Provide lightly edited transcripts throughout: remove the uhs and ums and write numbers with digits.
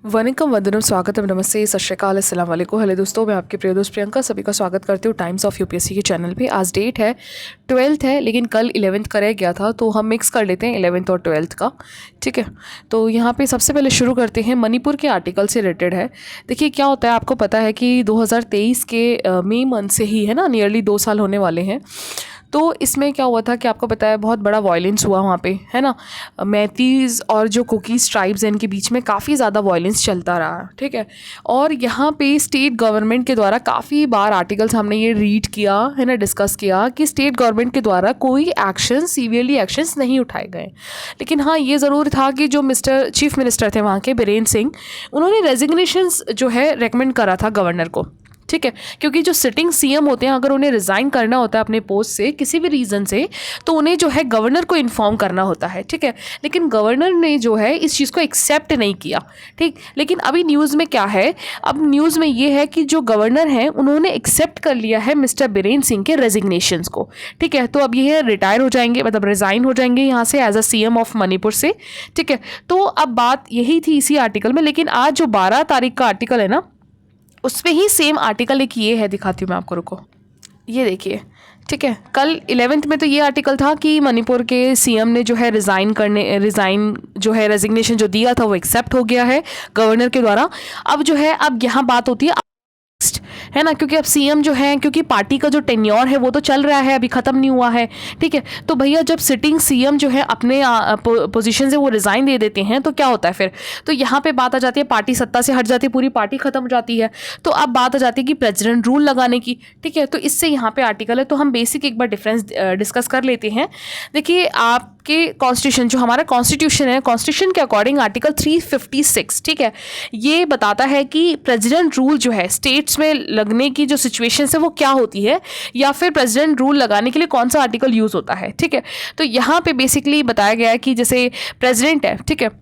वनिकम वंदनम स्वागतम नमस्ते सत श्रीकाल अस्सलाम वालेकुम। हेलो दोस्तों, मैं आपकी प्रिय दोस्त प्रियंका सभी का स्वागत करती हूँ टाइम्स ऑफ यूपीएससी के चैनल पे। आज डेट है 12th है, लेकिन कल 11th कराया गया था तो हम मिक्स कर लेते हैं 11th और 12th का। ठीक है, तो यहाँ पे सबसे पहले शुरू करते हैं मणिपुर के आर्टिकल से रिलेटेड है। देखिए क्या होता है, आपको पता है कि 2023 के मई मंथ से ही है ना, नियरली 2 साल होने वाले हैं। तो इसमें क्या हुआ था कि आपको पता है बहुत बड़ा वायलेंस हुआ वहाँ पे, है ना। मैतीज़ और जो कुकीज़ ट्राइब्स हैं इनके बीच में काफ़ी ज़्यादा वायलेंस चलता रहा। ठीक है, और यहाँ पे स्टेट गवर्नमेंट के द्वारा काफ़ी बार आर्टिकल्स हमने ये रीड किया है ना, डिस्कस किया कि स्टेट गवर्नमेंट के द्वारा कोई एक्शन सीवियरली एक्शंस नहीं उठाए गए। लेकिन हाँ, ये ज़रूर था कि जो चीफ मिनिस्टर थे वहाँ के बीरेन सिंह, उन्होंने रेजिग्नेशंस जो है रेकमेंड करा था गवर्नर को। ठीक है, क्योंकि जो सिटिंग सीएम होते हैं, अगर उन्हें रिज़ाइन करना होता है अपने पोस्ट से किसी भी रीज़न से, तो उन्हें जो है गवर्नर को इन्फॉर्म करना होता है। ठीक है, लेकिन गवर्नर ने जो है इस चीज़ को एक्सेप्ट नहीं किया। ठीक, लेकिन अभी न्यूज़ में क्या है, अब न्यूज़ में ये है कि जो गवर्नर हैं उन्होंने एक्सेप्ट कर लिया है मिस्टर बीरेन सिंह के रेजिग्नेशंस को। ठीक है, तो अब ये रिटायर हो जाएंगे, मतलब रिज़ाइन हो जाएंगे यहाँ से as a CM of Manipur से। ठीक है, तो अब बात यही थी इसी आर्टिकल में। लेकिन आज जो 12 तारीख का आर्टिकल है ना, उसमें ही सेम आर्टिकल एक ये है, दिखाती हूँ मैं आपको, रुको, ये देखिए। ठीक है, कल 11th में तो ये आर्टिकल था कि मणिपुर के सीएम ने जो है रिज़ाइन जो है रेजिग्नेशन जो दिया था वो एक्सेप्ट हो गया है गवर्नर के द्वारा। अब जो है, अब यहाँ बात होती है ना, क्योंकि अब सीएम जो है, क्योंकि पार्टी का जो टेन्योर है वो तो चल रहा है, अभी ख़त्म नहीं हुआ है। ठीक है, तो भैया जब सिटिंग सीएम जो है अपने पोजीशन से वो रिज़ाइन दे देते हैं तो क्या होता है फिर, तो यहाँ पे बात आ जाती है, पार्टी सत्ता से हट जाती है, पूरी पार्टी ख़त्म हो जाती है। तो अब बात आ जाती है कि प्रेसिडेंट रूल लगाने की। ठीक है, तो इससे यहाँ पे आर्टिकल है, तो हम बेसिक एक बार डिफरेंस डिस्कस कर लेते हैं। देखिए, आपके कॉन्स्टिट्यूशन, जो हमारा कॉन्स्टिट्यूशन है, कॉन्स्टिट्यूशन के अकॉर्डिंग आर्टिकल 356, ठीक है, ये बताता है कि प्रेसिडेंट रूल जो है स्टेट्स में लगने की जो सिचुएशन है वो क्या होती है, या फिर प्रेसिडेंट रूल लगाने के लिए कौन सा आर्टिकल यूज़ होता है। ठीक है, तो यहाँ पे बेसिकली बताया गया है कि जैसे प्रेसिडेंट है, ठीक है,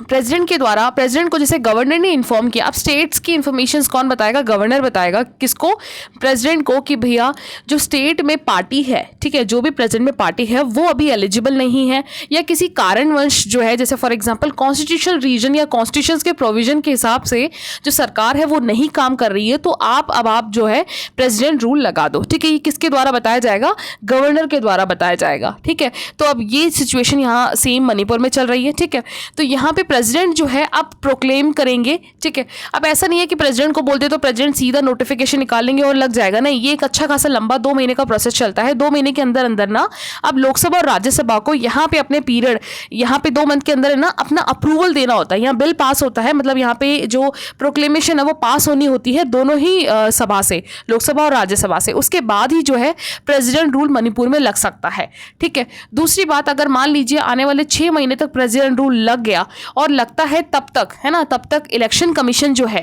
प्रेसिडेंट के द्वारा, प्रेसिडेंट को जैसे गवर्नर ने इन्फॉर्म किया, अब स्टेट्स की इन्फॉर्मेशन कौन बताएगा, गवर्नर बताएगा। किसको, प्रेसिडेंट को, कि भैया जो स्टेट में पार्टी है, ठीक है, जो भी प्रेसिडेंट में पार्टी है वो अभी एलिजिबल नहीं है, या किसी कारणवश जो है, जैसे फॉर एग्जांपल कॉन्स्टिट्यूशनल रीजन या कॉन्स्टिट्यूशन के प्रोविजन के हिसाब से जो सरकार है वो नहीं काम कर रही है, तो आप जो है प्रेसिडेंट रूल लगा दो। ठीक है, ये किसके द्वारा बताया जाएगा, गवर्नर के द्वारा बताया जाएगा। ठीक है, तो अब ये सिचुएशन यहाँ सेम मणिपुर में चल रही है। ठीक है, तो यहाँ पे प्रेसिडेंट जो है अब प्रोक्लेम करेंगे। ठीक है, अब ऐसा नहीं है कि प्रेसिडेंट को बोलते तो प्रेसिडेंट सीधा नोटिफिकेशन निकाल लेंगे और लग जाएगा, नहीं, ये एक अच्छा खासा लंबा 2 महीने का प्रोसेस चलता है। 2 महीने के अंदर अंदर ना अब लोकसभा और राज्यसभा को यहाँ पे अपने पीरियड, यहाँ पे 2 मंथ के अंदर है ना अपना अप्रूवल देना होता है, यहाँ बिल पास होता है, मतलब यहाँ पे जो प्रोक्लेमेशन है वो पास होनी होती है दोनों ही सभा से, लोकसभा और राज्यसभा से। उसके बाद ही जो है प्रेसिडेंट रूल मणिपुर में लग सकता है। ठीक है, दूसरी बात, अगर मान लीजिए आने वाले 6 महीने तक प्रेसिडेंट रूल लग गया और लगता है तब तक, है ना, तब तक इलेक्शन कमीशन जो है,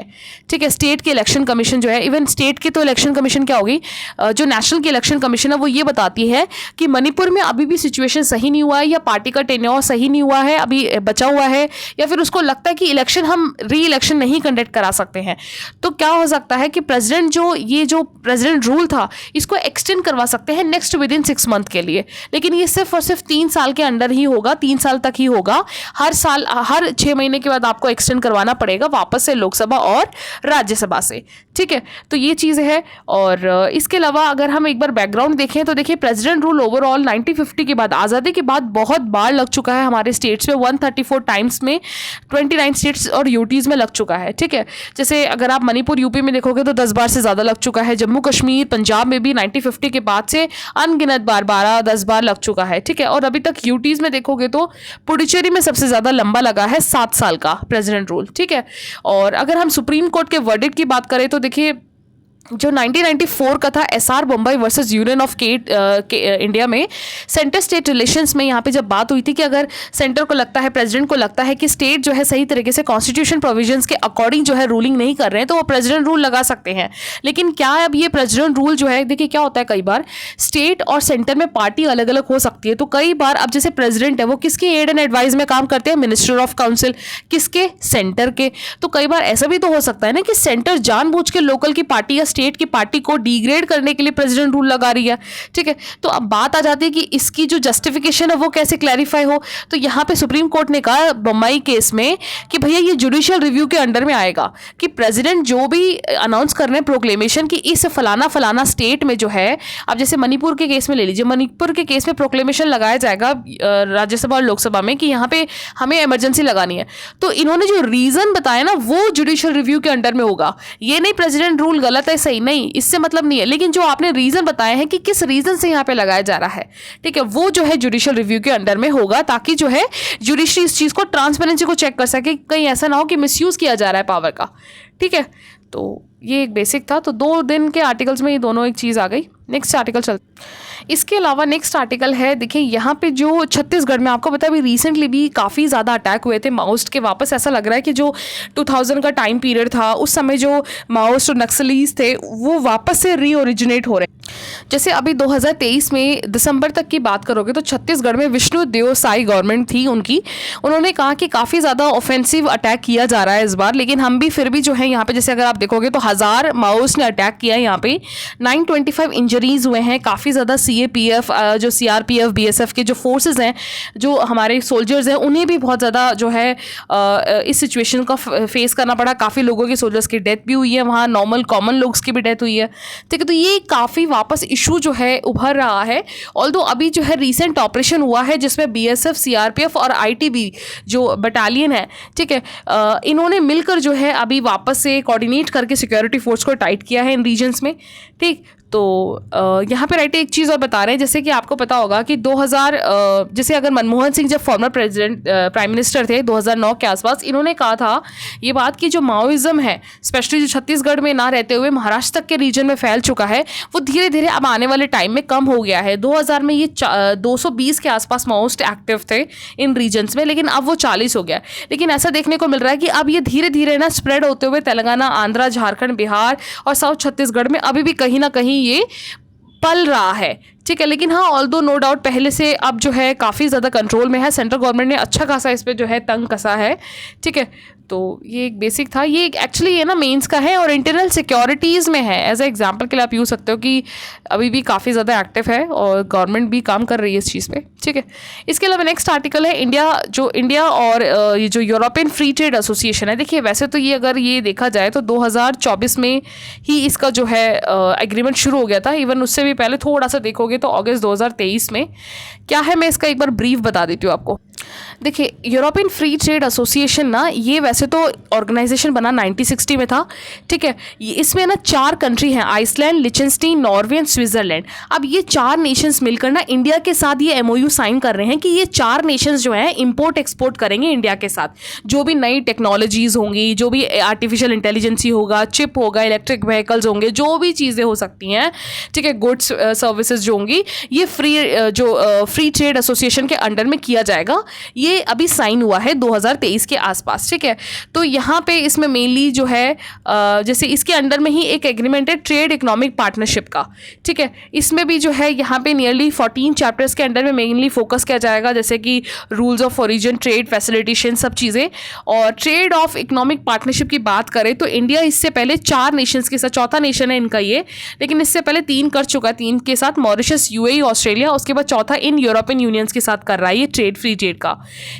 ठीक है, स्टेट के इलेक्शन कमीशन जो है, इवन स्टेट की तो इलेक्शन कमीशन क्या होगी, जो नेशनल की इलेक्शन कमीशन है वो ये बताती है कि मणिपुर में अभी भी सिचुएशन सही नहीं हुआ है, या पार्टी का टेन्योर सही नहीं हुआ है, अभी बचा हुआ है, या फिर उसको लगता है कि इलेक्शन हम री इलेक्शन नहीं कंडक्ट करा सकते हैं, तो क्या हो सकता है कि प्रेसिडेंट जो प्रेसिडेंट रूल था इसको एक्सटेंड करवा सकते हैं नेक्स्ट विद इन 6 मंथ के लिए। लेकिन ये सिर्फ और सिर्फ 3 साल के अंडर ही होगा, 3 साल तक ही होगा। हर साल, हर 6 महीने के बाद आपको एक्सटेंड करवाना पड़ेगा वापस से लोकसभा और राज्यसभा से। ठीक है, तो ये चीज़ है। और इसके अलावा अगर हम एक बार बैकग्राउंड देखें तो देखिए, प्रेसिडेंट रूल ओवरऑल 1950 के बाद, आज़ादी के बाद बहुत बार लग चुका है हमारे स्टेट्स में, 134 टाइम्स में 29 स्टेट्स और यूटीज़ में लग चुका है। ठीक है, जैसे अगर आप मणिपुर यूपी में देखोगे तो 10 बार से ज़्यादा लग चुका है। जम्मू कश्मीर पंजाब में भी 1950 के बाद से अनगिनत बार, 12-10 बार लग चुका है। ठीक है, और अभी तक यूटीज़ में देखोगे तो पुडुचेरी में सबसे ज़्यादा लंबा लगा है, 7 साल का प्रेसिडेंट रूल। ठीक है, और अगर हम सुप्रीम कोर्ट के वर्डिक्ट की बात करें तो देखिए, जो 1994 का था SR Bombay versus union of India में, सेंटर स्टेट रिलेशंस में यहाँ पे जब बात हुई थी कि अगर सेंटर को लगता है, प्रेसिडेंट को लगता है कि स्टेट जो है सही तरीके से कॉन्स्टिट्यूशन प्रोविजंस के अकॉर्डिंग जो है रूलिंग नहीं कर रहे हैं, तो वो प्रेसिडेंट रूल लगा सकते हैं। लेकिन क्या अब ये प्रेसिडेंट रूल जो है, देखिए क्या होता है, कई बार स्टेट और सेंटर में पार्टी अलग अलग हो सकती है, तो कई बार अब जैसे प्रेसिडेंट है वो किसके एड एंड एडवाइस में काम करते हैं, मिनिस्टर ऑफ काउंसिल, किसके, सेंटर के। तो कई बार ऐसा भी तो हो सकता है ना कि सेंटर जानबूझ के लोकल की पार्टी या स्टेट की पार्टी को डिग्रेड करने के लिए प्रेसिडेंट रूल लगा रही है। ठीक है, तो अब बात आ जाती है कि इसकी जो जस्टिफिकेशन है वो कैसे क्लैरिफाई हो। तो यहाँ पे सुप्रीम कोर्ट ने कहा बम्बई केस में कि भैया ये जुडिशियल रिव्यू के अंडर में आएगा कि प्रेसिडेंट जो भी अनाउंस कर रहे हैं प्रोक्लेमेशन कि इस फलाना फलाना स्टेट में जो है, अब जैसे मणिपुर के केस में ले लीजिए, मणिपुर के केस में प्रोक्लेमेशन लगाया जाएगा राज्यसभा और लोकसभा में कि यहाँ पे हमें इमरजेंसी लगानी है। तो इन्होंने जो रीजन बताया ना वो जुडिशियल रिव्यू के अंडर में होगा। ये नहीं प्रेसिडेंट रूल गलत है सही नहीं, इससे मतलब नहीं है, लेकिन जो आपने रीजन बताया है कि किस रीजन से यहाँ पे लगाया जा रहा है, ठीक है, वो जो है जुडिशियल रिव्यू के अंडर में होगा, ताकि जो है जुडिशरी इस चीज को, ट्रांसपेरेंसी को चेक कर सके, कहीं ऐसा ना हो कि मिसयूज किया जा रहा है पावर का। ठीक है, तो ये एक बेसिक था। तो 2 दिन के आर्टिकल्स में ये दोनों एक चीज़ आ गई। नेक्स्ट आर्टिकल चलते। इसके अलावा नेक्स्ट आर्टिकल है, देखिए यहाँ पे जो छत्तीसगढ़ में आपको पता है अभी रिसेंटली भी काफ़ी ज़्यादा अटैक हुए थे माओइस्ट के। वापस ऐसा लग रहा है कि जो 2000 का टाइम पीरियड था उस समय जो माओइस्ट और नक्सलीज थे वो वापस से रीओरिजिनेट हो रहे हैं। जैसे अभी 2023 में दिसंबर तक की बात करोगे तो छत्तीसगढ़ में विष्णुदेव साई गवर्नमेंट थी उनकी, उन्होंने कहा कि काफ़ी ज़्यादा ऑफेंसिव अटैक किया जा रहा है इस बार, लेकिन हम भी फिर भी जो है यहाँ पे जैसे अगर आप देखोगे तो 1000 माओइस्ट ने अटैक किया है। यहाँ पे 925 इंजरीज हुए हैं। काफ़ी ज़्यादा CAPF जो CRPF BSF के जो फोर्सेज हैं, जो हमारे सोल्जर्स हैं, उन्हें भी बहुत ज़्यादा जो है इस सिचुएशन का फेस करना पड़ा। काफ़ी लोगों के सोल्जर्स की डेथ भी हुई है वहाँ, नॉर्मल कॉमन लोग्स की भी डेथ हुई है। ठीक है, तो ये काफ़ी वापस इशू जो है उभर रहा है। ऑल्दो अभी जो है रिसेंट ऑपरेशन हुआ है जिसमें BSF CRPF और ITB जो बटालियन है, ठीक है, इन्होंने मिलकर जो है अभी वापस से कोऑर्डिनेट करके सिक्योरिटी फोर्स को टाइट किया है इन रीजन्स में। ठीक, तो यहाँ पे राइट एक चीज़ और बता रहे हैं, जैसे कि आपको पता होगा कि 2000 जैसे अगर मनमोहन सिंह जब फॉर्मर प्रेसिडेंट प्राइम मिनिस्टर थे 2009 के आसपास, इन्होंने कहा था ये बात कि जो माओइज्म है स्पेशली जो छत्तीसगढ़ में ना रहते हुए महाराष्ट्र तक के रीजन में फैल चुका है, वो धीरे धीरे अब आने वाले टाइम में कम हो गया है। 2000 में ये 220 के आसपास माओइस्ट एक्टिव थे इन रीजन्स में, लेकिन अब वो 40 हो गया। लेकिन ऐसा देखने को मिल रहा है कि अब ये धीरे धीरे ना स्प्रेड होते हुए तेलंगाना, आंध्रा, झारखंड, बिहार और साउथ छत्तीसगढ़ में अभी भी कहीं ना कहीं ये पल रहा है। ठीक है, लेकिन हाँ ऑल्दो नो डाउट पहले से अब जो है काफ़ी ज़्यादा कंट्रोल में है। सेंट्रल गवर्नमेंट ने अच्छा खासा इस पर जो है तंग कसा है। ठीक है, तो ये एक बेसिक था। ये एक्चुअली ये ना मेंस का है और इंटरनल सिक्योरिटीज़ में है। एज ए एग्जांपल के लिए आप यूज़ सकते हो कि अभी भी काफ़ी ज़्यादा एक्टिव है और गवर्नमेंट भी काम कर रही है इस चीज़ पे। ठीक है, इसके अलावा नेक्स्ट आर्टिकल है इंडिया और ये जो यूरोपियन फ्री ट्रेड एसोसिएशन है। देखिए वैसे तो ये अगर ये देखा जाए तो 2024 में ही इसका जो है एग्रीमेंट शुरू हो गया था। इवन उससे भी पहले थोड़ा सा देखोगे तो अगस्त 2023 में क्या है, मैं इसका एक बार ब्रीफ बता देती हूँ आपको। देखिए यूरोपियन फ्री ट्रेड एसोसिएशन ना, ये वैसे तो ऑर्गेनाइजेशन बना 1960 में था। ठीक है, इसमें ना 4 कंट्री हैं, आइसलैंड, लिechtenstein, नॉर्वे एंड स्विट्जरलैंड। अब ये 4 नेशंस मिलकर ना इंडिया के साथ ये MOU साइन कर रहे हैं कि ये 4 नेशंस जो हैं इंपोर्ट एक्सपोर्ट करेंगे इंडिया के साथ। जो भी नई टेक्नोलॉजीज होंगी, जो भी आर्टिफिशियल इंटेलिजेंसी होगा, चिप होगा, इलेक्ट्रिक व्हीकल्स होंगे, जो भी चीज़ें हो सकती हैं, ठीक है, गुड्स सर्विसेज जो होंगी, ये फ्री ट्रेड एसोसिएशन के अंडर में किया जाएगा। ये अभी साइन हुआ है 2023 के आसपास। ठीक है, तो यहाँ पे इसमें मेनली जो है जैसे इसके अंडर में ही एक एग्रीमेंट है ट्रेड इकोनॉमिक पार्टनरशिप का। ठीक है, इसमें भी जो है यहाँ पे नियरली 14 चैप्टर्स के अंडर में मेनली फोकस किया जाएगा, जैसे कि rules of origin, trade facilitation, सब चीज़ें। और ट्रेड ऑफ इकोनॉमिक पार्टनरशिप की बात करें तो इंडिया इससे पहले 4 नेशंस के साथ, चौथा नेशन है इनका ये, लेकिन इससे पहले 3 कर चुका है। 3 के साथ मॉरिशस, UAE, ऑस्ट्रेलिया, उसके बाद चौथा इन यूरोपियन यूनियंस के साथ कर रहा है ये ट्रेड, फ्री ट्रेड का।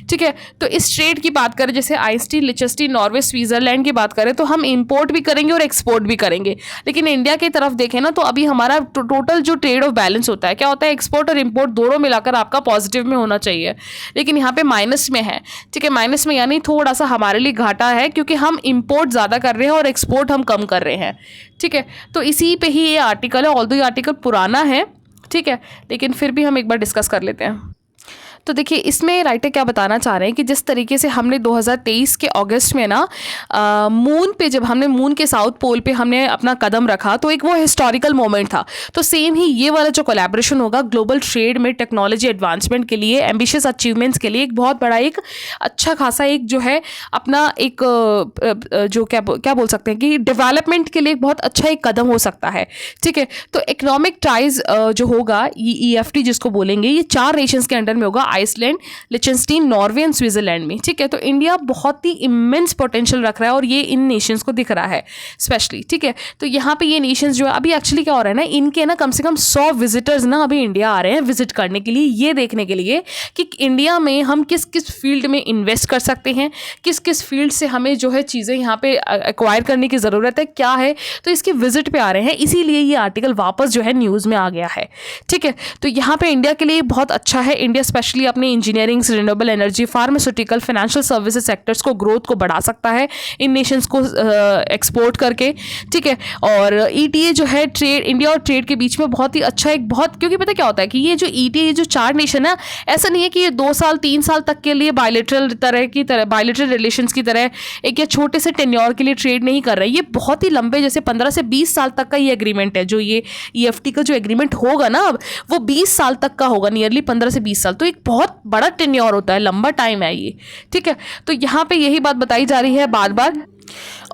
ठीक है, तो इस ट्रेड की बात करें, जैसे आइसलैंड, लिechtenstein, नॉर्वे, स्विट्जरलैंड की बात करें तो हम इंपोर्ट भी करेंगे और एक्सपोर्ट भी करेंगे। लेकिन इंडिया की तरफ देखें ना तो अभी हमारा टोटल जो ट्रेड ऑफ बैलेंस होता है, क्या होता है, एक्सपोर्ट और इंपोर्ट दोनों मिलाकर आपका पॉजिटिव में होना चाहिए, लेकिन यहाँ पे माइनस में है। ठीक है, माइनस में यानी थोड़ा सा हमारे लिए घाटा है क्योंकि हम इंपोर्ट ज़्यादा कर रहे हैं और एक्सपोर्ट हम कम कर रहे हैं। ठीक है, तो इसी पे ही ये आर्टिकल है। ऑल्दो ये आर्टिकल पुराना है, ठीक है, लेकिन फिर भी हम एक बार डिस्कस कर लेते हैं। तो देखिए इसमें राइटर क्या बताना चाह रहे हैं कि जिस तरीके से हमने 2023 के अगस्त में ना मून पे, जब हमने मून के साउथ पोल पे हमने अपना कदम रखा तो एक वो हिस्टोरिकल मोमेंट था। तो सेम ही ये वाला जो कोलैबोरेशन होगा ग्लोबल ट्रेड में टेक्नोलॉजी एडवांसमेंट के लिए, एम्बिशियस अचीवमेंट्स के लिए एक बहुत बड़ा, एक अच्छा खासा एक जो है अपना एक जो क्या बोल सकते हैं कि डेवलपमेंट के लिए एक बहुत अच्छा एक कदम हो सकता है। ठीक है, तो इकोनॉमिक टाइज जो होगा, EFT जिसको बोलेंगे, ये 4 नेशंस के अंडर में होगा, आइसलैंड, लिechtenstein, नॉर्वे एंड स्विट्जरलैंड में। ठीक है, तो इंडिया बहुत ही इमेंस पोटेंशियल रख रहा है और ये इन नेशंस को दिख रहा है स्पेशली। ठीक है, तो यहाँ पे ये नेशंस जो है अभी एक्चुअली क्या हो रहा है ना, इनके ना कम से कम 100 विजिटर्स ना अभी इंडिया आ रहे हैं विजिट करने के लिए, ये देखने के लिए कि इंडिया में हम किस किस फील्ड में इन्वेस्ट कर सकते हैं, किस किस फील्ड से हमें जो है चीज़ें यहाँ पे एक्वायर करने की ज़रूरत है, क्या है। तो इसके विजिट पे आ रहे हैं, इसीलिए ये आर्टिकल वापस जो है न्यूज़ में आ गया है। ठीक है, तो यहाँ पे इंडिया के लिए बहुत अच्छा है। इंडिया स्पेशली अपने engineering, renewable energy, pharmaceutical, financial services sectors को ग्रोथ को बढ़ा सकता है इन नेशंस को एक्सपोर्ट करके। ठीक है, और ETA जो है ट्रेड, इंडिया और ट्रेड के बीच में बहुत ही अच्छा एक बहुत, क्योंकि पता क्या होता है कि ये जो ETA जो 4 नेशन है, ऐसा नहीं है कि ये 2 साल 3 साल तक के लिए बायलेटरल बायलेटरल रिलेशंस की तरह एक या छोटे से टेन्योर के लिए ट्रेड नहीं कर रहे। ये बहुत ही लंबे, जैसे 15 से 20 साल तक का ये एग्रीमेंट है। जो ये EFT का जो एग्रीमेंट होगा ना अब, वो 20 साल तक का होगा, नियरली 15 से 20 साल। तो एक बहुत बड़ा टेन्योर होता है, लंबा टाइम है ये। ठीक है, तो यहाँ पे यही बात बताई जा रही है बार बार।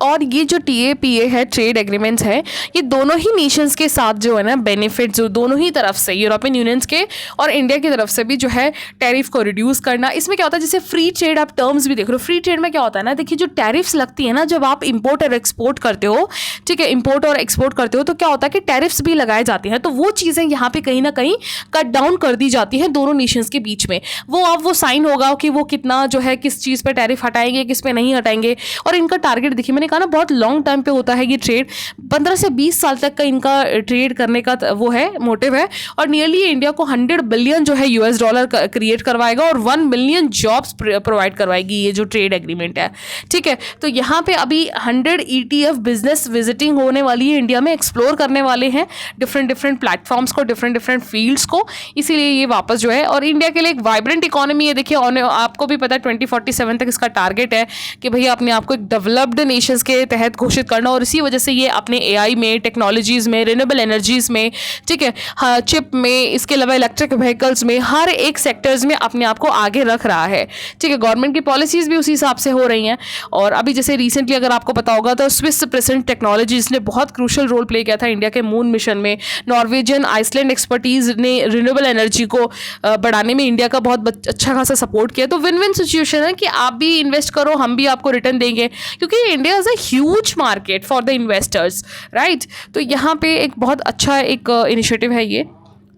और ये जो TAPA है, ट्रेड एग्रीमेंट्स है, ये दोनों ही नेशंस के साथ जो है ना बेनिफिट, जो दोनों ही तरफ से, यूरोपियन यूनियंस के और इंडिया की तरफ से भी जो है टैरिफ को रिड्यूस करना। इसमें क्या होता है, जैसे फ्री ट्रेड आप टर्म्स भी देख रहे हो। फ्री ट्रेड में क्या होता है ना, देखिए जो टैरिफ्स लगती है ना जब आप इंपोर्ट और एक्सपोर्ट करते हो, ठीक है, इंपोर्ट और एक्सपोर्ट करते हो, तो क्या होता है कि टैरिफ्स भी लगाए जाते हैं। तो वो चीज़ें यहाँ पे कहीं ना कहीं कट डाउन कर दी जाती हैं दोनों नेशंस के बीच में। वो साइन होगा कि वो कितना जो है किस चीज़ पर टैरिफ हटाएंगे, किस पे नहीं हटाएंगे। और इनका टारगेट देखिए, मैंने कहा ना बहुत लॉन्ग टाइम पे होता है ये ट्रेड, 15 से 20 साल तक का इनका ट्रेड करने का वो है, मोटिव है। और नियरली इंडिया को 100 बिलियन जो है US$ क्रिएट करवाएगा और 1 मिलियन जॉब्स प्रोवाइड करवाएगी ये जो ट्रेड एग्रीमेंट है। ठीक है, तो यहाँ पे अभी 100 ETF बिजनेस विजिटिंग होने वाली है इंडिया में, एक्सप्लोर करने वाले हैं डिफरेंट प्लेटफॉर्म्स को, डिफरेंट फील्ड्स को। इसीलिए ये वापस जो है, और इंडिया के लिए एक वाइब्रेंट इकोनॉमी है। देखिए आपको भी पता है 2047 तक इसका टारगेट है कि भैया अपने आप को एक डेवलप्ड नेशंस के तहत घोषित करना। और इसी वजह से ये अपने AI में, टेक्नोलॉजीज़ में, रिन्यूएबल एनर्जीज़ में, ठीक है, हाँ, चिप में, इसके अलावा इलेक्ट्रिक व्हीकल्स में, हर एक सेक्टर्स में अपने आप को आगे रख रहा है। ठीक है, गवर्नमेंट की पॉलिसीज़ भी उसी हिसाब से हो रही हैं। और अभी जैसे रिसेंटली अगर आपको पता होगा तो स्विस प्रेजेंट टेक्नोलॉजीज़ ने बहुत क्रूशल रोल प्ले किया था इंडिया के मून मिशन में। नॉर्वेजियन, आइसलैंड एक्सपर्टीज़ ने रिन्यूएबल एनर्जी को बढ़ाने में इंडिया का बहुत अच्छा खासा सपोर्ट किया। तो विन विन सिचुएशन है कि आप भी इन्वेस्ट करो, हम भी आपको रिटर्न देंगे, क्योंकि India is a huge market for the investors, right. तो यहाँ पे एक बहुत अच्छा एक इनिशिएटिव है ये।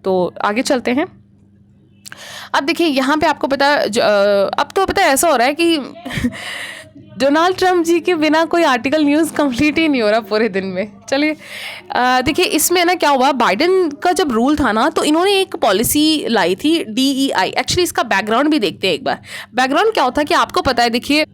तो आगे चलते हैं। अब देखिए यहाँ पे आपको पता अब तो पता है ऐसा हो रहा है कि डोनाल्ड ट्रंप जी के बिना कोई आर्टिकल न्यूज़ कंप्लीट ही नहीं हो रहा पूरे दिन में। चलिए देखिए इसमें ना क्या हुआ, बाइडेन का जब रूल था ना तो इन्होंने एक पॉलिसी लाई थी DEI। एक्चुअली इसका बैकग्राउंड भी देखते हैं एक बार। बैकग्राउंड क्या होता है कि आपको पता है, देखिए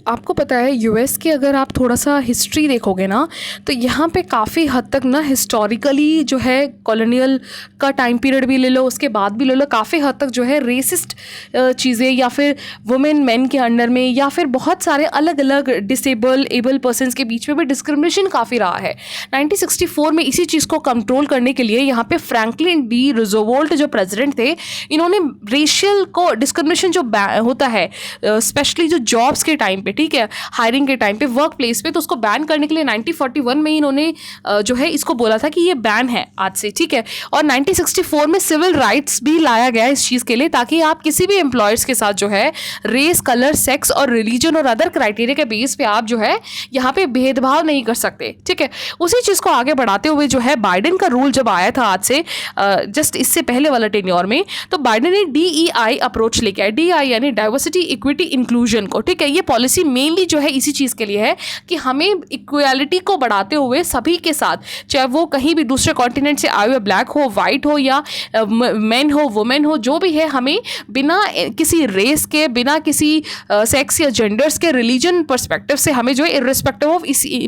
आपको पता है US के अगर आप थोड़ा सा हिस्ट्री देखोगे ना तो यहाँ पे काफ़ी हद तक ना हिस्टोरिकली जो है कॉलोनियल का टाइम पीरियड भी ले लो, उसके बाद भी ले लो, काफ़ी हद तक जो है रेसिस्ट चीज़ें या फिर वुमेन मेन के अंडर में या फिर बहुत सारे अलग अलग एबल पर्सनस के बीच में भी डिस्क्रिमिनेशन काफ़ी रहा है। 1964 में इसी चीज़ को कंट्रोल करने के लिए यहाँ पे फ्रैंकलिन डी रूजवेल्ट जो प्रेसिडेंट थे, इन्होंने रेशियल को डिस्क्रिमिनेशन जो होता है स्पेशली जो जॉब्स के टाइम पे, ठीक है, हायरिंग के टाइम पे, वर्क प्लेस पे, तो उसको बैन करने के लिए 1941 में इन्होंने जो है इसको बोला था कि ये बैन है आज से, ठीक है। और 1964 में सिविल राइट्स भी लाया गया इस चीज़ के लिए ताकि आप किसी भी एम्प्लॉयर्स के साथ जो है रेस, कलर, सेक्स और रिलीजन और अदर क्राइटेरिया के बेस पे आप जो है यहाँ पे भेदभाव नहीं कर सकते, ठीक है। उसी चीज़ को आगे बढ़ाते हुए जो है बाइडेन का रूल जब आया था आज से जस्ट इससे पहले वाला टेन्योर में, तो बाइडेन ने DEI अप्रोच लेके आया। DEI यानी डाइवर्सिटी, इक्विटी, इंक्लूजन को, ठीक है। ये पॉलिसी मेनली जो है इसी चीज़ के लिए है कि हमें इक्वालिटी को बढ़ाते हुए सभी के साथ, चाहे वो कहीं भी दूसरे कॉन्टिनेंट से आए हुए, ब्लैक हो, वाइट हो या मैन हो, वुमेन हो, जो भी है, हमें बिना किसी रेस के, बिना किसी सेक्स या जेंडर्स के, रिलीजन पर्सपेक्टिव से हमें जो है इर्रिस्पेक्टिव ऑफ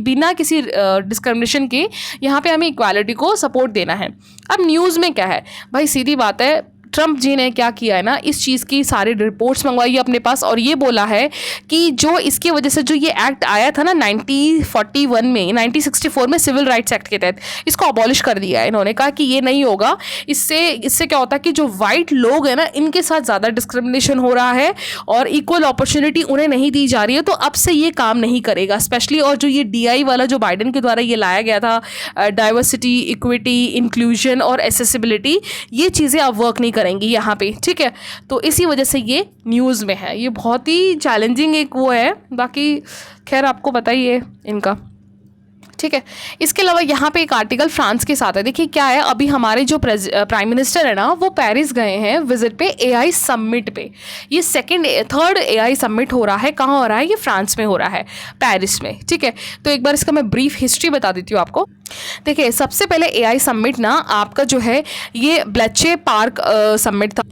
बिना किसी डिस्क्रिमिनेशन के यहाँ पे हमें इक्वालिटी को सपोर्ट देना है। अब न्यूज़ में क्या है भाई, सीधी बात है, ट्रंप जी ने क्या किया है ना, इस चीज़ की सारी रिपोर्ट्स मंगवाई है अपने पास और ये बोला है कि जो इसके वजह से जो ये एक्ट आया था ना 1941 में, 1964 में सिविल राइट्स एक्ट के तहत, इसको अबॉलिश कर दिया है। इन्होंने कहा कि ये नहीं होगा, इससे क्या होता है कि जो वाइट लोग हैं ना, इनके साथ ज़्यादा डिस्क्रिमिनेशन हो रहा है और इक्वल अपॉर्चुनिटी उन्हें नहीं दी जा रही है, तो अब से ये काम नहीं करेगा स्पेशली। और जो ये DI वाला जो बाइडेन के द्वारा ये लाया गया था, डाइवर्सिटी, इक्विटी, इंक्लूजन और एसेसिबिलिटी, ये चीज़ें अब वर्क नहीं करेंगी यहाँ पे, ठीक है। तो इसी वजह से ये न्यूज़ में है। ये बहुत ही चैलेंजिंग एक वो है, बाकी खैर आपको पता ही है इनका, ठीक है। इसके अलावा यहाँ पे एक आर्टिकल फ्रांस के साथ है। देखिए क्या है, अभी हमारे जो प्राइम मिनिस्टर है ना, वो पेरिस गए हैं विजिट पे एआई समिट पे। ये थर्ड एआई समिट हो रहा है। कहाँ हो रहा है? ये फ्रांस में हो रहा है, पेरिस में, ठीक है। तो एक बार इसका मैं ब्रीफ हिस्ट्री बता देती हूँ आपको। देखिए सबसे पहले एआई समिट ना आपका जो है ये ब्लेचे पार्क समिट था।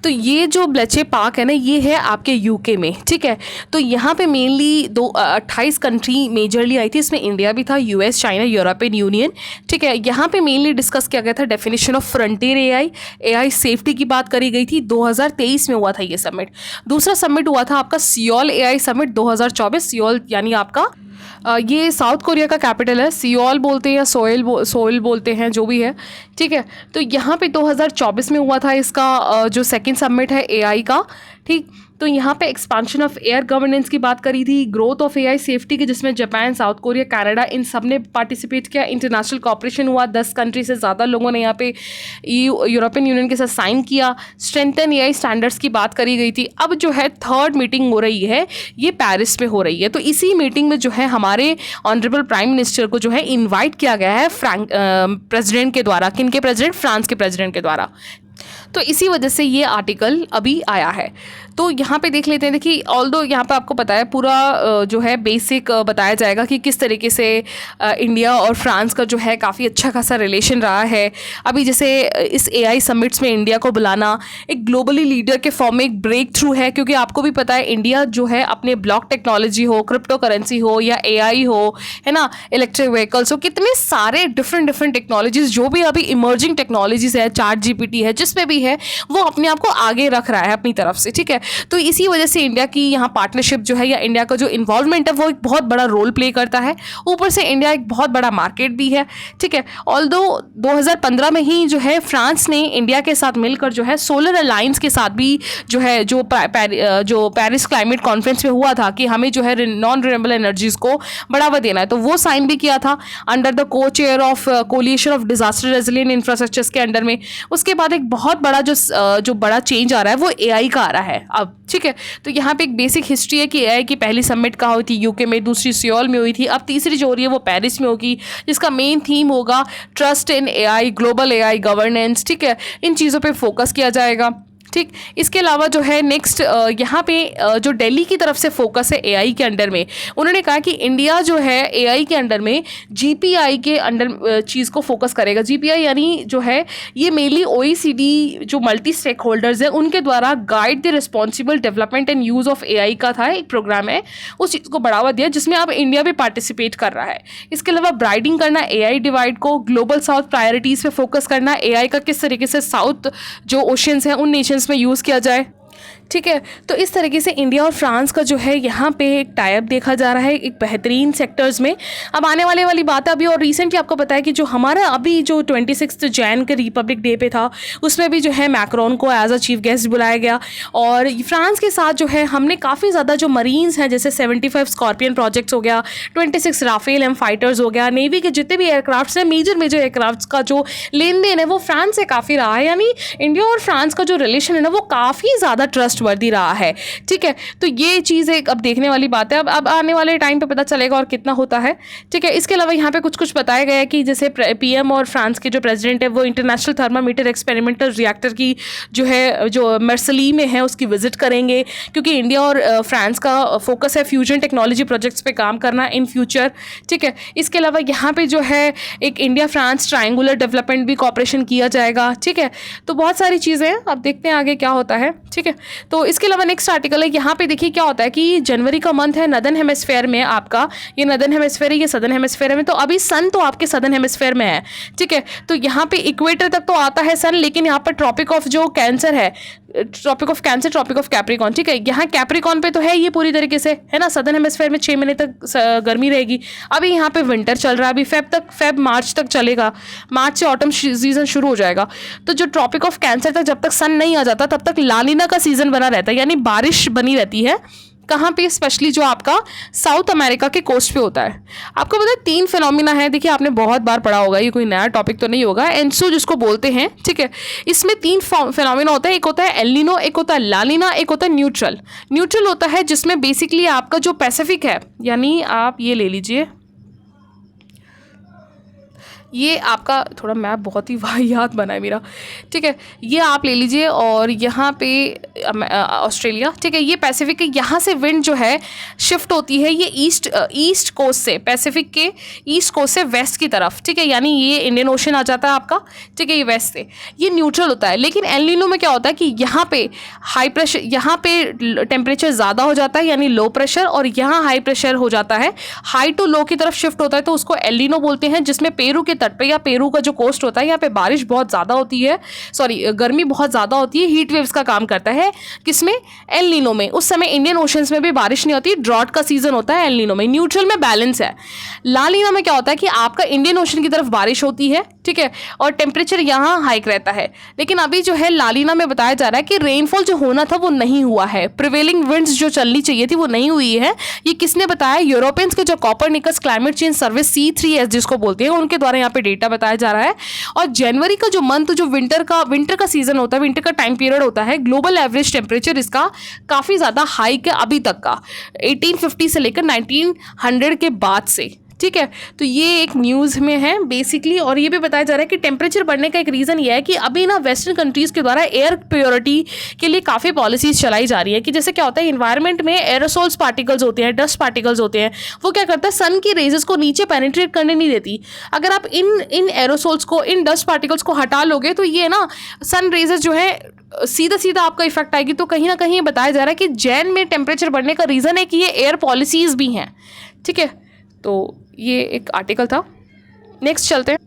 तो ये जो ब्लेचे पार्क है ना, ये है आपके यूके में, ठीक है। तो यहाँ पे मेनली 28 कंट्री मेजरली आई थी। इसमें इंडिया भी था, यूएस, चाइना, यूरोपियन यूनियन, ठीक है। यहाँ पे मेनली डिस्कस किया गया था definition of frontier AI safety की बात करी गई थी। 2023 में हुआ था ये समिट। दूसरा समिट हुआ था आपका सियोल एआई समिट 2024। सियोल यानी आपका ये साउथ कोरिया का कैपिटल है। सियोल बोलते हैं या सोइल बोलते हैं, जो भी है, ठीक है। तो यहाँ पे 2024 में हुआ था इसका जो सेकंड समिट है एआई का, ठीक। तो यहाँ पे एक्सपांशन ऑफ एयर गवर्नेंस की बात करी थी, ग्रोथ ऑफ एआई सेफ्टी की, जिसमें जापान, साउथ कोरिया, कनाडा, इन सब ने पार्टिसिपेट किया। इंटरनेशनल कॉपरेशन हुआ, 10 कंट्री से ज़्यादा लोगों ने यहाँ पे यूरोपियन यूनियन के साथ साइन किया। स्ट्रेंथन एआई स्टैंडर्ड्स की बात करी गई थी। अब जो है थर्ड मीटिंग हो रही है, ये पेरिस में हो रही है। तो इसी मीटिंग में जो है हमारे ऑनरेबल प्राइम मिनिस्टर को जो है इन्वाइट किया गया है प्रेसिडेंट के द्वारा। किन के प्रेसिडेंट? फ्रांस के प्रेसिडेंट के द्वारा। तो इसी वजह से ये आर्टिकल अभी आया है। तो यहाँ पे देख लेते हैं। देखिए ऑल्दो यहाँ पे आपको पता है पूरा जो है बेसिक बताया जाएगा कि किस तरीके से इंडिया और फ्रांस का जो है काफ़ी अच्छा खासा रिलेशन रहा है। अभी जैसे इस एआई समिट्स में इंडिया को बुलाना एक ग्लोबली लीडर के फॉर्म में एक ब्रेक थ्रू है, क्योंकि आपको भी पता है इंडिया जो है अपने ब्लॉक टेक्नोलॉजी हो, क्रिप्टो करेंसी हो या एआई हो, है ना, इलेक्ट्रिक व्हीकल्स हो, कितने सारे डिफरेंट टेक्नोलॉजीज जो भी अभी इमर्जिंग टेक्नोलॉजीज है, ChatGPT है, जिसमें भी है, वो अपने आप को आगे रख रहा है अपनी तरफ से, ठीक है। तो इसी वजह से इंडिया की यहाँ पार्टनरशिप जो है या इंडिया का जो इन्वॉल्वमेंट है वो एक बहुत बड़ा रोल प्ले करता है। ऊपर से इंडिया एक बहुत बड़ा मार्केट भी है, ठीक है। ऑल्दो 2015 में ही जो है फ्रांस ने इंडिया के साथ मिलकर जो है सोलर अलायंस के साथ भी जो है जो पेरिस क्लाइमेट कॉन्फ्रेंस में हुआ था कि हमें जो है नॉन रिन्यूएबल एनर्जीज को बढ़ावा देना है, तो वो साइन भी किया था अंडर द को chair of coalition of disaster resilient infrastructures के अंडर में। उसके बाद एक बहुत बड़ा जो बड़ा चेंज आ रहा है वो एआई का आ रहा है अब, ठीक है। तो यहाँ पे एक बेसिक हिस्ट्री है कि एआई की पहली समिट कहाँ हुई थी? यूके में, दूसरी सियोल में हुई थी। अब तीसरी जो हो रही है वो पेरिस में होगी, जिसका मेन थीम होगा trust in AI, global AI governance, ठीक है। इन चीज़ों पे फोकस किया जाएगा, ठीक। इसके अलावा जो है नेक्स्ट यहाँ पे जो दिल्ली की तरफ से फोकस है एआई के अंडर में, उन्होंने कहा कि इंडिया जो है एआई के अंडर में जीपीआई के अंडर चीज़ को फोकस करेगा। जीपीआई यानी जो है ये मेनली ओईसीडी जो मल्टी स्टेक होल्डर्स है उनके द्वारा guide the responsible development and use of AI का था एक प्रोग्राम है, उस चीज़ को बढ़ावा दिया जिसमें अब इंडिया भी पार्टिसिपेट कर रहा है। इसके अलावा ब्राइडिंग करना एआई डिवाइड को, ग्लोबल साउथ प्रायोरिटीज़ पे फोकस करना, एआई का किस तरीके से साउथ जो ओशंस हैं उन नेशंस में यूज़ किया जाए, ठीक है। तो इस तरीके से इंडिया और फ्रांस का जो है यहाँ पे एक टाइप देखा जा रहा है एक बेहतरीन सेक्टर्स में। अब आने वाली बात है अभी, और रिसेंटली आपको पता है कि जो हमारा अभी जो 26 जैन के रिपब्लिक डे पे था उसमें भी जो है मैक्रोन को एज अ चीफ गेस्ट बुलाया गया। और फ्रांस के साथ जो है हमने काफ़ी ज़्यादा जो मरीन्स हैं, जैसे 75 स्कॉर्पियन प्रोजेक्ट्स हो गया, 26 राफेल एम फाइटर्स हो गया, नेवी के जितने भी एयरक्राफ्ट्स हैं, मेजर एयरक्राफ्ट्स का जो लेन देन है वो फ्रांस से काफ़ी रहा है। यानी इंडिया और फ्रांस का जो रिलेशन है ना वो काफ़ी ज़्यादा ट्रस्टवर्दी रहा है, ठीक है। तो ये चीज़ एक अब देखने वाली बात है। अब आने वाले टाइम पे पता चलेगा और कितना होता है, ठीक है। इसके अलावा यहाँ पे कुछ बताया गया है कि जैसे पीएम और फ्रांस के जो प्रेसिडेंट है वो इंटरनेशनल थर्मामीटर एक्सपेरिमेंटल रिएक्टर की जो मर्सली में है उसकी विजिट करेंगे, क्योंकि इंडिया और फ्रांस का फोकस है फ्यूजन टेक्नोलॉजी प्रोजेक्ट्स पे काम करना इन फ्यूचर, ठीक है। इसके अलावा यहाँ पे जो है एक इंडिया फ्रांस ट्रायंगुलर डेवलपमेंट भी कॉपरेशन किया जाएगा, ठीक है। तो बहुत सारी चीज़ें हैं, अब देखते हैं आगे क्या होता है, ठीक है। तो इसके अलावा नेक्स्ट आर्टिकल है, यहाँ पे देखिए क्या होता है कि जनवरी का मंथ है नदर्न हेमिस्फेयर में, आपका ये नदर्न हेमिस्फेयर है, ये सदर्न हेमिस्फेयर में, तो अभी सन तो आपके सदर्न हेमिस्फेयर में है, ठीक है। तो यहाँ पे इक्वेटर तक तो आता है सन, लेकिन यहाँ पर ट्रॉपिक ऑफ जो कैंसर है, tropic of Cancer, tropic of Capricorn, ठीक है। यहाँ कैप्रिकॉन पे तो है ये पूरी तरीके से, है ना, सदर्न हेमिस्फेयर में 6 महीने तक गर्मी रहेगी। अभी यहाँ पे विंटर चल रहा है, अभी फेब मार्च तक चलेगा, मार्च से ऑटम सीजन शुरू हो जाएगा। तो जो ट्रॉपिक ऑफ कैंसर तक जब तक सन नहीं आ जाता तब तक लानिना का सीजन बना रहता है, यानी बारिश बनी रहती है कहाँ पे, स्पेशली जो आपका साउथ अमेरिका के कोस्ट पे होता है। आपको पता है 3 फिनोमिना है, देखिए आपने बहुत बार पढ़ा होगा, ये कोई नया टॉपिक तो नहीं होगा। एनसो जिसको बोलते हैं, ठीक है, इसमें 3 फिनोमिना होता है। एक होता है एल नीनो, एक होता है ला नीना, एक होता है न्यूट्रल। न्यूट्रल होता है जिसमें बेसिकली आपका जो पैसिफिक है, यानी आप ये ले लीजिए, ये आपका थोड़ा मैप बहुत ही वाहियात बना है मेरा, ठीक है, ये आप ले लीजिए, और यहाँ पे ऑस्ट्रेलिया, ठीक है, ये पैसिफिक है। यहाँ से विंड जो है शिफ्ट होती है, ये ईस्ट कोस्ट से, पैसिफिक के ईस्ट कोस्ट से वेस्ट की तरफ, ठीक है, यानी ये इंडियन ओशन आ जाता है आपका, ठीक है, ये वेस्ट से, ये न्यूट्रल होता है। लेकिन एल नीनो में क्या होता है कि यहाँ पे हाई प्रेशर, यहाँ पे टेम्परेचर ज़्यादा हो जाता है यानी लो प्रेशर, और यहाँ हाई प्रेशर हो जाता है, हाई टू लो की तरफ शिफ्ट होता है, तो उसको एल नीनो बोलते हैं। जिसमें पेरू के तट पे या पेरू का जो कोस्ट होता है, यहाँ पे बारिश बहुत ज़्यादा होती है, गर्मी बहुत ज़्यादा होती है, हीट वेव्स का काम करता है। किसमें? एल नीनो में। उस समय इंडियन ओशंस में भी बारिश नहीं होती, ड्रॉट का सीजन होता है एल नीनो में। न्यूट्रल में बैलेंस है। ला नीना में क्या होता है कि आपका इंडियन ओशन की तरफ बारिश होती है, ठीक है, और टेम्परेचर यहाँ हाइक रहता है। लेकिन अभी जो है ला नीना में बताया जा रहा है कि रेनफॉल जो होना था वो नहीं हुआ है, प्रिवेलिंग विंड्स जो चलनी चाहिए थी वो नहीं हुई है। ये किसने बताया? यूरोपियंस के जो Copernicus climate change service C3S जिसको बोलते हैं, उनके द्वारा यहाँ पे डेटा बताया जा रहा है। और जनवरी का जो मंथ, जो विंटर का सीजन होता है, विंटर का टाइम पीरियड होता है, ग्लोबल एवरेज टेम्परेचर इसका काफ़ी ज़्यादा हाइक है अभी तक का, 1850 से लेकर 1900 के बाद से, ठीक है। तो ये एक न्यूज़ में है बेसिकली। और ये भी बताया जा रहा है कि टेम्परेचर बढ़ने का एक रीज़न ये है कि अभी ना वेस्टर्न कंट्रीज़ के द्वारा एयर प्योरिटी के लिए काफ़ी पॉलिसीज़ चलाई जा रही है। कि जैसे क्या होता है, इन्वायरमेंट में एरोसोल्स पार्टिकल्स होते हैं, डस्ट पार्टिकल्स होते हैं, वो क्या करता है, सन की रेजेस को नीचे पेनिट्रेट करने नहीं देती। अगर आप इन एरोसोल्स को, इन डस्ट पार्टिकल्स को हटा लोगे तो ये ना सन रेजेस जो है सीधा सीधा आपका इफेक्ट आएगी। तो कहीं ना कहीं बताया जा रहा है कि जैन में टेम्परेचर बढ़ने का रीज़न है कि ये एयर पॉलिसीज़ भी हैं, ठीक है। तो ये एक आर्टिकल था। नेक्स्ट चलते हैं।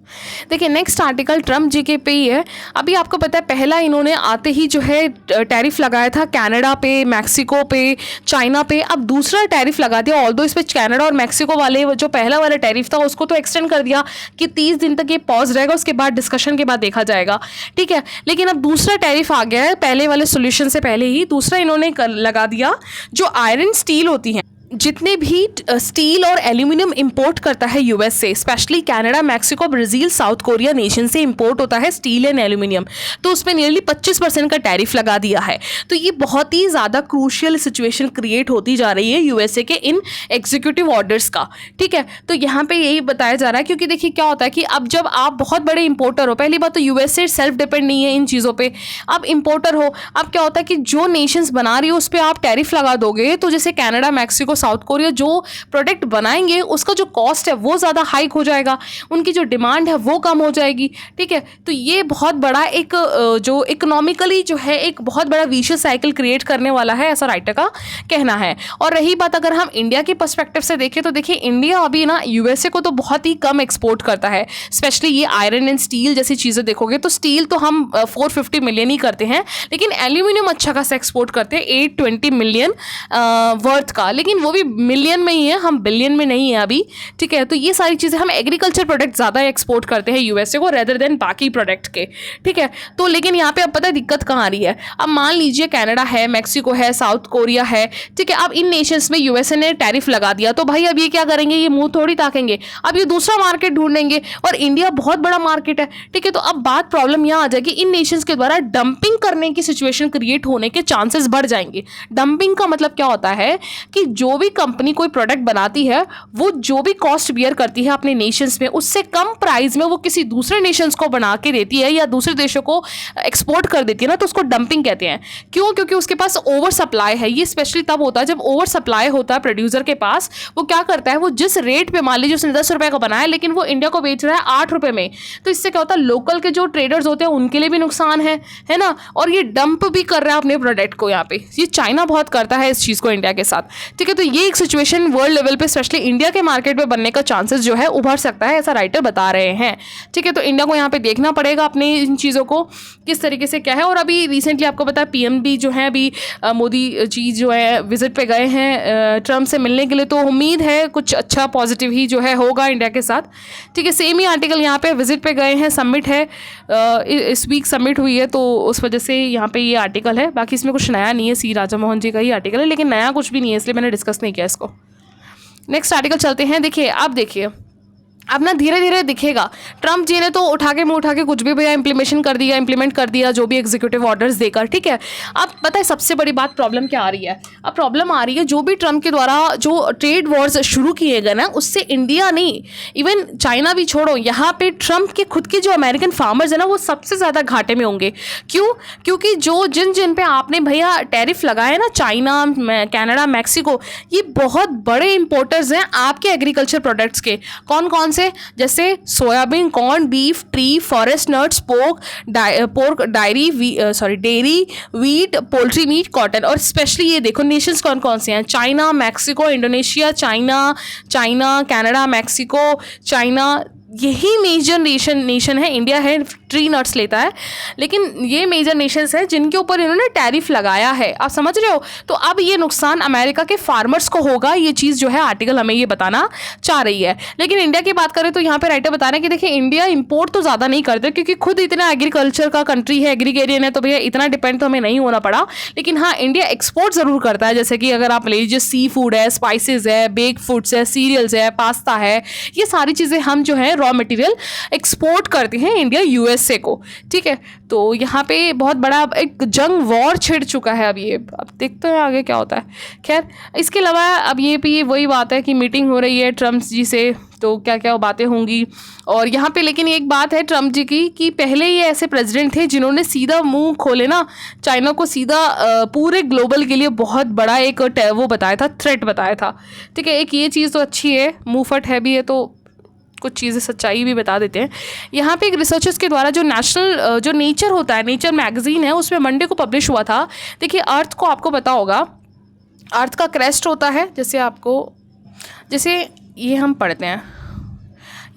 देखिए नेक्स्ट आर्टिकल ट्रम्प जी के पे ही है। अभी आपको पता है पहला इन्होंने आते ही जो है टैरिफ लगाया था कनाडा पे, मैक्सिको पे, चाइना पे। अब दूसरा टैरिफ लगा दिया, ऑल्दो इस पे कनाडा और मैक्सिको वाले जो पहला वाला टैरिफ था उसको तो एक्सटेंड कर दिया कि 30 दिन तक ये पॉज रहेगा, उसके बाद डिस्कशन के बाद देखा जाएगा, ठीक है। लेकिन अब दूसरा टैरिफ आ गया है, पहले वाले सोल्यूशन से पहले ही दूसरा इन्होंने लगा दिया। जो आयरन स्टील होती हैं, जितने भी स्टील और एल्यूमिनियम इंपोर्ट करता है यूएस से, specially Canada, Mexico, Brazil, south Korea nation से इंपोर्ट होता है स्टील एंड एल्यूमिनियम, तो उसमें नियरली 25% का टैरिफ लगा दिया है। तो ये बहुत ही ज़्यादा क्रूशियल सिचुएशन क्रिएट होती जा रही है यूएसए के इन एग्जीक्यूटिव ऑर्डर्स का, ठीक है। तो यहाँ पे यही बताया जा रहा है, क्योंकि देखिए क्या होता है कि अब जब आप बहुत बड़े इंपोर्टर हो, पहली बात तो यूएसए सेल्फ डिपेंड नहीं है इन चीज़ों पर, अब इंपोर्टर हो, अब क्या होता है कि जो नेशंस बना रही हो उस पर आप टैरिफ लगा दोगे, तो जैसे कनाडा, मैक्सिको, साउथ कोरिया जो प्रोडक्ट बनाएंगे उसका जो कॉस्ट है वो ज़्यादा हाइक हो जाएगा, उनकी जो डिमांड है वो कम हो जाएगी, ठीक है। तो ये बहुत बड़ा एक जो इकोनॉमिकली जो है एक बहुत बड़ा विशियस साइकिल क्रिएट करने वाला है, ऐसा राइटर का कहना है। और रही बात अगर हम इंडिया के पर्सपेक्टिव से देखें तो देखिए इंडिया अभी ना यूएसए को तो बहुत ही कम एक्सपोर्ट करता है, स्पेशली ये आयरन एंड स्टील जैसी चीज़ें देखोगे तो स्टील तो हम 450 मिलियन ही करते हैं, लेकिन एल्यूमिनियम अच्छा खासा एक्सपोर्ट करते हैं 820 मिलियन वर्थ का, लेकिन वो भी मिलियन में ही है, हम बिलियन में नहीं है अभी, ठीक है। तो ये सारी चीज़ें, हम एग्रीकल्चर प्रोडक्ट ज़्यादा एक्सपोर्ट करते हैं यूएसए को रेदर देन बाकी प्रोडक्ट के, ठीक है। तो लेकिन यहाँ पे अब पता है दिक्कत कहाँ आ रही है। अब मान लीजिए कनाडा है, मैक्सिको है, साउथ कोरिया है, ठीक है। अब इन नेशंस में यूएसए ने टैरिफ लगा दिया, तो भाई अब ये क्या करेंगे, ये मुंह थोड़ी ताकेंगे, अब ये दूसरा मार्केट ढूंढेंगे, और इंडिया बहुत बड़ा मार्केट है, ठीक है। तो अब बात प्रॉब्लम यहाँ आ जाएगी, इन नेशंस के द्वारा डंपिंग करने की सिचुएशन क्रिएट होने के चांसेस बढ़ जाएंगे। डंपिंग का मतलब क्या होता है कि जो भी कंपनी कोई प्रोडक्ट बनाती है वो जो भी कॉस्ट बियर करती है अपने नेशंस में, उससे कम प्राइस में वो किसी दूसरे नेशंस को बना के देती है या दूसरे देशों को एक्सपोर्ट कर देती है ना, तो उसको डंपिंग कहते हैं। क्यों? क्योंकि उसके पास ओवर सप्लाई है। ये स्पेशली तब होता है जब ओवर सप्लाई होता है प्रोड्यूसर के पास। वो क्या करता है, वो जिस रेट पे, मान लीजिए उसने 10 रुपए का बनाया लेकिन वो इंडिया को बेच रहा है 8 रुपए में, तो इससे क्या होता है, लोकल के जो ट्रेडर्स होते हैं उनके लिए भी नुकसान है ना, और ये डंप भी कर रहा है अपने प्रोडक्ट को। यहाँ पे ये चाइना बहुत करता है इस चीज़ को इंडिया के साथ, ठीक है। तो तो ये एक सिचुएशन वर्ल्ड लेवल पे स्पेशली इंडिया के मार्केट में बनने का चांसेस जो है उभर सकता है, ऐसा राइटर बता रहे हैं। ठीक है, तो इंडिया को यहाँ पे देखना पड़ेगा अपने इन चीज़ों को किस तरीके से क्या है। और अभी रिसेंटली आपको पता है पीएम भी जो है अभी मोदी जी जो है विजिट पे गए हैं ट्रम्प से मिलने के लिए, तो उम्मीद है कुछ अच्छा पॉजिटिव ही जो है होगा इंडिया के साथ। ठीक है, सेम ही आर्टिकल यहाँ पे विजिट पे गए हैं, समिट है इस वीक समिट हुई है, तो उस वजह से यहाँ पे ये आर्टिकल है। बाकी इसमें कुछ नया नहीं है, सी राजा मोहन जी का ही आर्टिकल है, लेकिन नया कुछ भी नहीं है इसलिए मैंने डिस्कस नहीं किया इसको। नेक्स्ट आर्टिकल चलते हैं। देखिए अब देखिए अब ना धीरे धीरे दिखेगा, ट्रम्प जी ने तो उठा के कुछ भी भैया इम्प्लीमेंट कर दिया जो भी एग्जीक्यूटिव ऑर्डर्स देकर। ठीक है, अब पता है सबसे बड़ी बात प्रॉब्लम क्या आ रही है, अब प्रॉब्लम आ रही है जो भी ट्रम्प के द्वारा जो ट्रेड वॉर्स शुरू किए गए ना, उससे इंडिया नहीं इवन चाइना भी छोड़ो, यहाँ पे ट्रम्प के खुद के जो अमेरिकन फार्मर्स है ना वो सबसे ज़्यादा घाटे में होंगे। क्यों? क्योंकि जो जिन पे आपने भैया टैरिफ लगाए ना, चाइना, कनाडा, मैक्सिको, ये बहुत बड़े इंपोर्टर्स हैं आपके एग्रीकल्चर प्रोडक्ट्स के। कौन कौन से? जैसे soybean, corn, beef, tree, forest nuts, pork, dairy, wheat, poultry meet, cotton. और स्पेशली ये देखो नेशंस कौन कौन से हैं, China, Mexico, Indonesia, China, Canada, Mexico, China, यही मेजर नेशन है। इंडिया है ट्री नट्स लेता है, लेकिन ये मेजर नेशंस हैं जिनके ऊपर इन्होंने टैरिफ लगाया है, आप समझ रहे हो। तो अब ये नुकसान अमेरिका के फार्मर्स को होगा, ये चीज़ जो है आर्टिकल हमें ये बताना चाह रही है। लेकिन इंडिया की बात करें तो यहाँ पे राइटर बता रहे हैं कि देखिए इंडिया इंपोर्ट तो ज़्यादा नहीं करते क्योंकि खुद इतना एग्रीकल्चर का कंट्री है, एग्रीगेरियन है, तो भैया इतना डिपेंड तो हमें नहीं होना पड़ा। लेकिन हाँ, इंडिया एक्सपोर्ट ज़रूर करता है, जैसे कि अगर आप ले लीजिए सी फूड है, स्पाइसेस है, बेक फूड्स है, सीरियल्स है, पास्ता है, ये सारी चीज़ें हम जो है रॉ मटेरियल एक्सपोर्ट करते हैं इंडिया यूएसए को। ठीक है, तो यहाँ पे बहुत बड़ा एक जंग वॉर छिड़ चुका है। अब देखते हैं आगे क्या होता है। खैर, इसके अलावा अब ये भी वही बात है कि मीटिंग हो रही है ट्रम्प जी से, तो क्या क्या बातें होंगी। और यहाँ पे लेकिन एक बात है ट्रम्प जी की कि पहले ये ऐसे प्रेसिडेंट थे जिन्होंने सीधा मुंह खोले ना चाइना को, सीधा पूरे ग्लोबल के लिए बहुत बड़ा एक वो बताया था, थ्रेट बताया था। ठीक है, एक ये चीज़ तो अच्छी है, मुंहफट है भी है तो कुछ चीज़ें सच्चाई भी बता देते हैं। यहाँ पे एक रिसर्चर्स के द्वारा जो नेशनल जो नेचर होता है, नेचर मैगजीन है, उसमें मंडे को पब्लिश हुआ था। देखिए अर्थ को आपको पता होगा, अर्थ का क्रेस्ट होता है, जैसे ये हम पढ़ते हैं,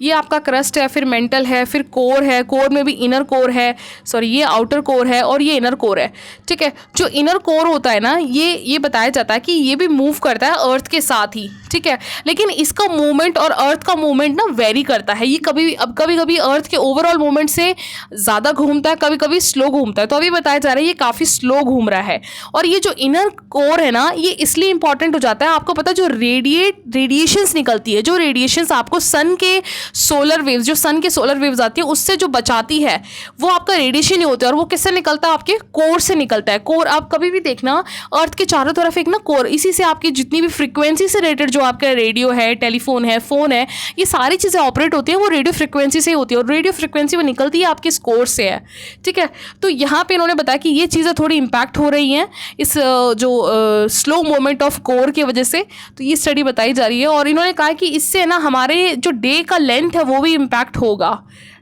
ये आपका क्रस्ट है, फिर मेंटल है, फिर कोर है, कोर में भी इनर कोर है, सॉरी ये आउटर कोर है और ये इनर कोर है। ठीक है, जो इनर कोर होता है ना, ये बताया जाता है कि ये भी मूव करता है अर्थ के साथ ही। ठीक है, लेकिन इसका मूवमेंट और अर्थ का मूवमेंट ना वेरी करता है। ये कभी कभी अर्थ के ओवरऑल मूवमेंट से ज़्यादा घूमता है, कभी कभी स्लो घूमता है। तो अभी बताया जा रहा है ये काफ़ी स्लो घूम रहा है। और ये जो इनर कोर है ना, ये इसलिए इंपॉर्टेंट हो जाता है, आपको पता है जो रेडिएशंस निकलती है, जो रेडिएशंस आपको सन के सोलर वेव्स, जो सन के सोलर वेव्स आती है उससे जो बचाती है, वो आपका रेडिएशन ही होता है। और वो किससे निकलता है? आपके कोर से निकलता है। कोर आप कभी भी देखना, अर्थ के चारों तरफ एक ना कोर, इसी से आपकी जितनी भी फ्रीक्वेंसी से रिलेटेड जो आपका रेडियो है, टेलीफोन है, फ़ोन है, ये सारी चीज़ें ऑपरेट होती हैं वो रेडियो फ्रिक्वेंसी से ही होती है। और रेडियो फ्रिक्वेंसी वो निकलती है आपके इस कोर से है। ठीक है, तो यहाँ पे इन्होंने बताया कि ये चीज़ें थोड़ी इम्पैक्ट हो रही हैं इस जो स्लो मूवमेंट ऑफ कोर की वजह से। तो ये स्टडी बताई जा रही है और इन्होंने कहा कि इससे ना हमारे जो डे का लेंथ है वो भी इम्पैक्ट होगा।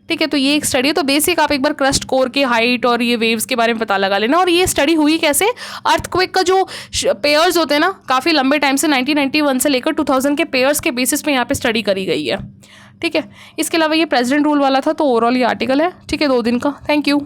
ठीक है, तो ये एक स्टडी है। तो बेसिक आप एक बार क्रस्ट कोर के हाइट और ये वेव्स के बारे में पता लगा लेना। और ये स्टडी हुई कैसे, अर्थक्वेक का जो पेयर्स होते हैं ना, काफ़ी लंबे टाइम से 1991 से लेकर 2000 के पेयर्स के बेसिस पे यहाँ पे स्टडी करी गई है। ठीक है, इसके अलावा ये प्रेसिडेंट रूल वाला था, तो ओवरऑल ये आर्टिकल है। ठीक है, 2 दिन का। Thank you.